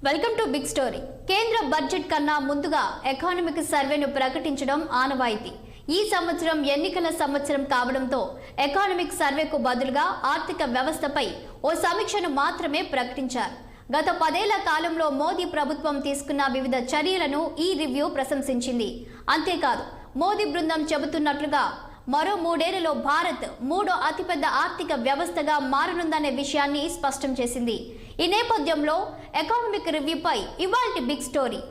Welcome to big story. కేంద్ర budget కన్నా ముందుగా ఎకానమిక్ సర్వేను ప్రకటించడం ఆనవాయితీ. ఈ సంవత్సరం ఎన్నికల సంవత్సరం కావడంతో ఎకానమిక్ సర్వేకు బదులుగా ఆర్థిక వ్యవస్థపై ఓ సమీక్షను మాత్రమే ప్రకటించారు. గత 10 ఏళ్ల కాలంలో మోదీ ప్రభుత్వం తీసుకున్న వివిధ చర్యలను ఈ రివ్యూ ప్రశంసించింది. అంతేకాదు, మోదీ బృందం చెబుతున్నట్లుగా మరో 3 ఏళ్లలో భారత్ 3వ అతిపెద్ద ఆర్థిక వ్యవస్థగా మారనుందనే విషయాన్ని స్పష్టం చేసింది. ఈ నేపథ్యంలో ఎకానమిక్ రివ్యూపై ఇవాల్టి బిగ్ స్టోరీ.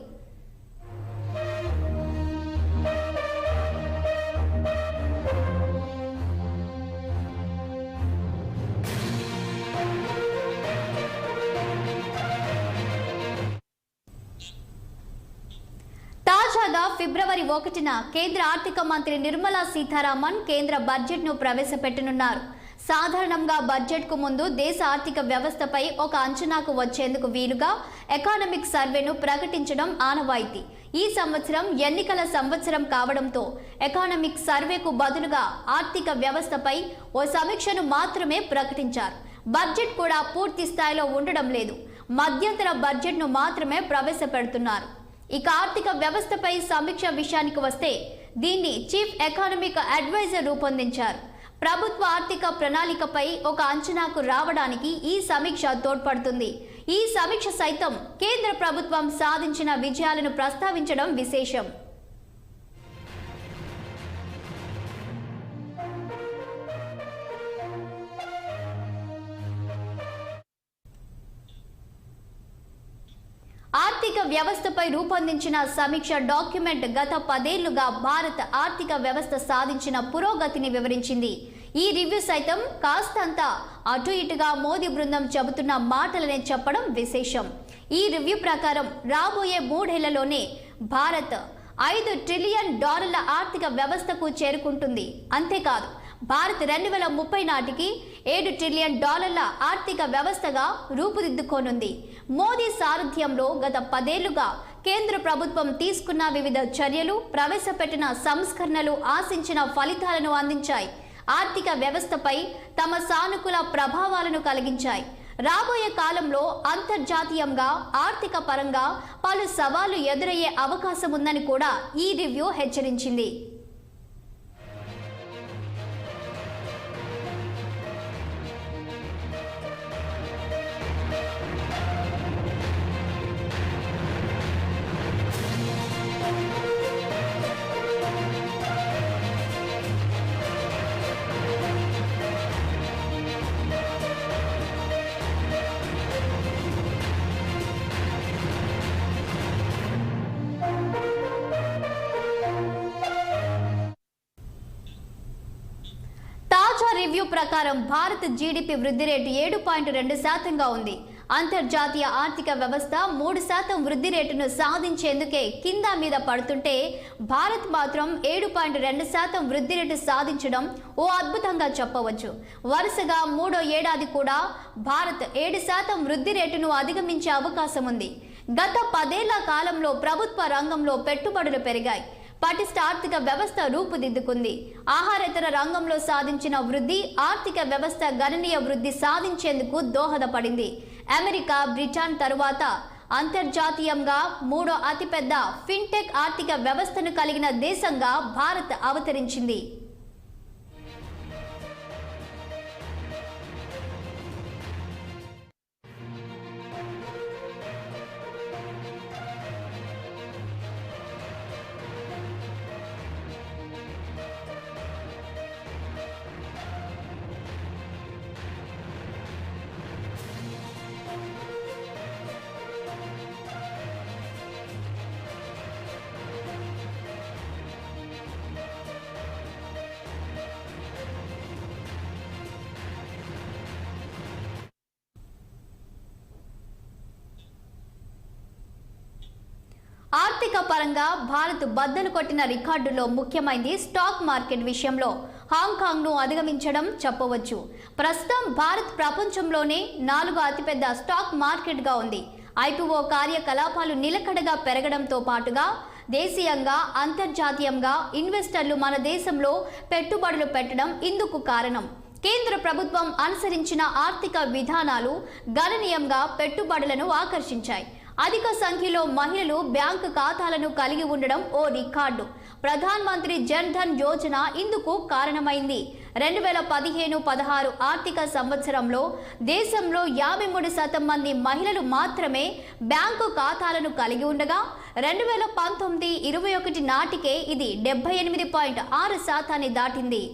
తాజాగా ఫిబ్రవరి 1న కేంద్ర ఆర్థిక మంత్రి నిర్మలా సీతారామన్ కేంద్ర బడ్జెట్ను ప్రవేశపెట్టనున్నారు. సాధారణంగా బడ్జెట్కు ముందు దేశ ఆర్థిక వ్యవస్థపై ఒక అంచనాకు వచ్చేందుకు వీలుగా ఎకానమిక్ సర్వేను ప్రకటించడం ఆనవాయితీ. ఈ సంవత్సరం ఎన్నికల సంవత్సరం కావడంతో ఎకానమిక్ సర్వేకు బదులుగా ఆర్థిక వ్యవస్థపై ఓ సమీక్షను మాత్రమే ప్రకటించారు. బడ్జెట్ కూడా పూర్తి స్థాయిలో ఉండడం లేదు. మధ్యంతర బడ్జెట్ను మాత్రమే ప్రవేశపెడుతున్నారు. ఇక ఆర్థిక వ్యవస్థపై సమీక్ష విషయానికి వస్తే దీన్ని చీఫ్ ఎకానమిక్ అడ్వైజర్ రూపొందించారు. ప్రభుత్వ ఆర్థిక ప్రణాళికపై ఒక అంచనాకు రావడానికి ఈ సమీక్ష తోడ్పడుతుంది. ఈ సమీక్ష సైతం కేంద్ర ప్రభుత్వం సాధించిన విజయాలను ప్రస్తావించడం విశేషం. ఆర్థిక వ్యవస్థపై రూపొందించిన సమీక్ష డాక్యుమెంట్ గత 10 ఏళ్లుగా భారత ఆర్థిక వ్యవస్థ సాధించిన పురోగతిని వివరించింది. ఈ రివ్యూ సైతం కాస్తంత అటు ఇటుగా మోదీ బృందం చెబుతున్న మాటలనే చెప్పడం విశేషం. ఈ రివ్యూ ప్రకారం రాబోయే 3 ఏళ్లలోనే భారత్ $5 ట్రిలియన్ ఆర్థిక వ్యవస్థకు చేరుకుంటుంది. అంతేకాదు, భారత్ 2030 నాటికి $7 ట్రిలియన్ ఆర్థిక వ్యవస్థగా రూపుదిద్దుకోనుంది. మోదీ సారథ్యంలో గత 10 ఏళ్లుగా కేంద్ర ప్రభుత్వం తీసుకున్న వివిధ చర్యలు, ప్రవేశపెట్టిన సంస్కరణలు ఆశించిన ఫలితాలను అందించాయి. ఆర్థిక వ్యవస్థపై తమ సానుకూల ప్రభావాలను కలిగించాయి. రాబోయే కాలంలో అంతర్జాతీయంగా ఆర్థిక పరంగా పలు సవాళ్లు ఎదురయ్యే అవకాశం ఉందని కూడా ఈ రివ్యూ హెచ్చరించింది. రివ్యూ ప్రకారం భారత్ జీడీపీ వృద్ధి రేటు 7.2%గా ఉంది. అంతర్జాతీయ ఆర్థిక వ్యవస్థ 3% వృద్ధి రేటును సాధించేందుకే కింద మీద పడుతుంటే భారత్ మాత్రం 7.2% వృద్ధి రేటు సాధించడం ఓ అద్భుతంగా చెప్పవచ్చు. వరుసగా 3వ ఏడాది కూడా భారత్ 7% వృద్ధి రేటును అధిగమించే అవకాశం ఉంది. గత 10 ఏళ్ల కాలంలో ప్రభుత్వ రంగంలో పెట్టుబడులు పెరిగాయి. పటిష్ట ఆర్థిక వ్యవస్థ రూపుదిద్దుకుంది. ఆహారేతర రంగంలో సాధించిన వృద్ధి ఆర్థిక వ్యవస్థ గణనీయ వృద్ధి సాధించేందుకు దోహదపడింది. అమెరికా, బ్రిటన్ తరువాత అంతర్జాతీయంగా 3వ అతిపెద్ద ఫిన్టెక్ ఆర్థిక వ్యవస్థను కలిగిన దేశంగా భారత్ అవతరించింది. ఆర్థిక పరంగా భారత్ బద్దలు కొట్టిన రికార్డులో ముఖ్యమైనది స్టాక్ మార్కెట్ విషయంలో హాంకాంగ్ను అధిగమించడం చెప్పవచ్చు. ప్రస్తుతం భారత్ ప్రపంచంలోనే 4వ అతిపెద్ద స్టాక్ మార్కెట్గా ఉంది. ఐపీఓ కార్యకలాపాలు నిలకడగా పెరగడంతో పాటుగా దేశీయంగా అంతర్జాతీయంగా ఇన్వెస్టర్లు మన దేశంలో పెట్టుబడులు పెట్టడం ఇందుకు కారణం. కేంద్ర ప్రభుత్వం అనుసరించిన ఆర్థిక విధానాలు గణనీయంగా పెట్టుబడులను ఆకర్షించాయి. అధిక సంఖ్యలో మహిళలు బ్యాంకు ఖాతాలను కలిగి ఉండడం ఓ రికార్డు. ప్రధాన్ మంత్రి జన్ ధన్ యోజన ఇందుకు కారణమైంది. 2015-16 ఆర్థిక సంవత్సరంలో దేశంలో 53% మంది మహిళలు మాత్రమే బ్యాంకు ఖాతాలను కలిగి ఉండగా 2019-21 నాటికే ఇది 78.6% దాటింది.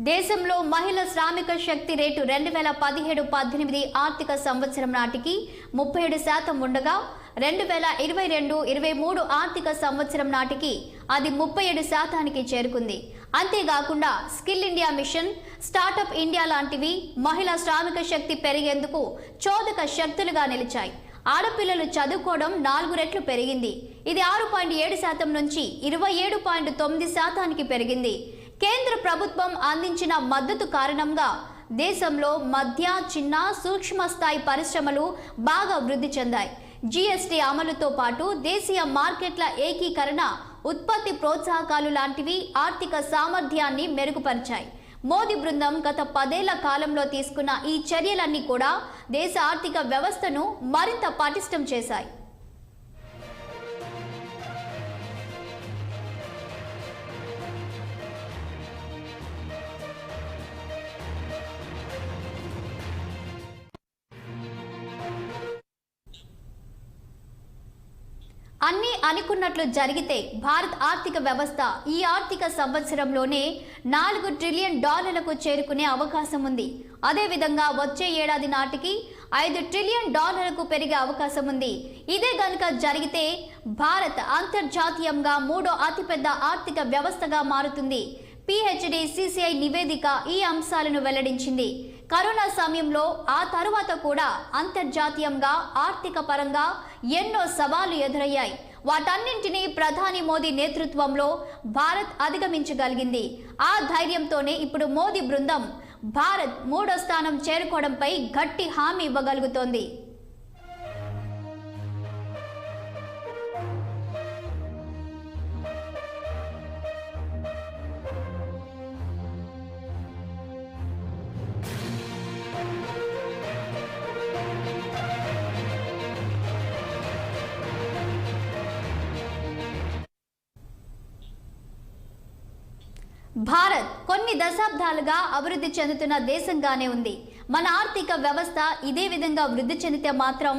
దేశంలో మహిళ శ్రామిక శక్తి రేటు 2017-18 ఆర్థిక సంవత్సరం నాటికి 37% ఉండగా 2022-23 ఆర్థిక సంవత్సరం నాటికి అది 37%కి చేరుకుంది. అంతేకాకుండా skill India mission, startup India లాంటివి మహిళా శ్రామిక శక్తి పెరిగేందుకు చోదక శక్తులుగా నిలిచాయి. ఆడపిల్లలు చదువుకోవడం 4 రెట్లు పెరిగింది. ఇది 6.7% నుంచి 27.9%కి పెరిగింది. కేంద్ర ప్రభుత్వం అందించిన మద్దతు కారణంగా దేశంలో మధ్య, చిన్న, సూక్ష్మ స్థాయి పరిశ్రమలు బాగా వృద్ధి చెందాయి. జీఎస్టీ అమలుతో పాటు దేశీయ మార్కెట్ల ఏకీకరణ, ఉత్పత్తి ప్రోత్సాహకాలు లాంటివి ఆర్థిక సామర్థ్యాన్ని మెరుగుపరిచాయి. మోదీ బృందం గత 10 ఏళ్ల కాలంలో తీసుకున్న ఈ చర్యలన్నీ కూడా దేశ ఆర్థిక వ్యవస్థను మరింత పటిష్టం చేశాయి. అన్నీ అనుకున్నట్లు జరిగితే భారత్ ఆర్థిక వ్యవస్థ ఈ ఆర్థిక సంవత్సరంలోనే $4 ట్రిలియన్ చేరుకునే అవకాశం ఉంది. అదేవిధంగా వచ్చే ఏడాది నాటికి $5 ట్రిలియన్ పెరిగే అవకాశం ఉంది. ఇదే గనుక జరిగితే భారత్ అంతర్జాతీయంగా 3వ అతిపెద్ద ఆర్థిక వ్యవస్థగా మారుతుంది. PHD CCI నివేదిక ఈ అంశాలను వెల్లడించింది. కరోనా సమయంలో ఆ తరువాత కూడా అంతర్జాతీయంగా ఆర్థిక పరంగా ఎన్నో సవాళ్లు ఎదురయ్యాయి. వాటన్నింటినీ ప్రధాని మోదీ నేతృత్వంలో భారత్ అధిగమించగలిగింది. ఆ ధైర్యంతోనే ఇప్పుడు మోదీ బృందం భారత్ 3వ స్థానం చేరుకోవడంపై గట్టి హామీ ఇవ్వగలుగుతోంది. భారత్ కొన్ని దశాబ్దాలుగా అభివృద్ధి చెందుతున్న దేశంగానే ఉంది. మన ఆర్థిక వ్యవస్థ ఇదే విధంగా వృద్ధి చెందితే మాత్రం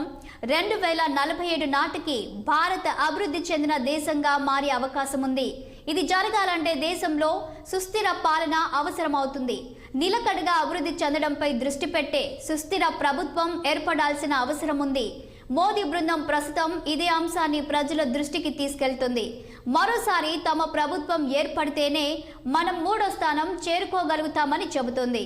2047 నాటికి భారత్ అభివృద్ధి చెందిన దేశంగా మారే అవకాశం ఉంది. ఇది జరగాలంటే దేశంలో సుస్థిర పాలన అవసరమవుతుంది. నిలకడగా అభివృద్ధి చెందడంపై దృష్టి పెట్టే సుస్థిర ప్రభుత్వం ఏర్పడాల్సిన అవసరం ఉంది. మోదీ బృందం ప్రస్తుతం ఇదే అంశాన్ని ప్రజల దృష్టికి తీసుకెళ్తుంది. మరోసారి తమ ప్రభుత్వం ఏర్పడితేనే మనం 3వ స్థానం చేరుకోగలుగుతామని చెబుతోంది.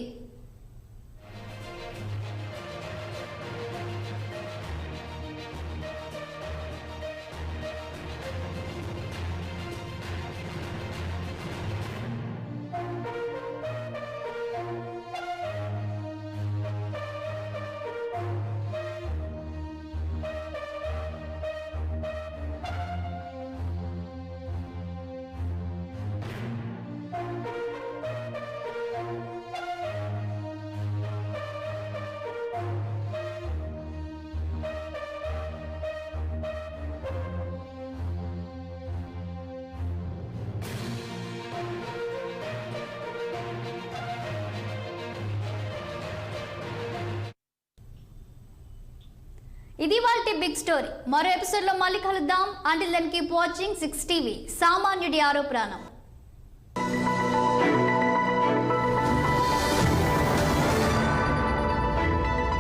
ఇది వాల్టి బిగ్ స్టోరీ. మరో ఎపిసోడ్ లో మళ్ళీ కలుద్దాం. Until then keep watching 6 TV. సామాన్యుడి ఆరో ప్రాణం.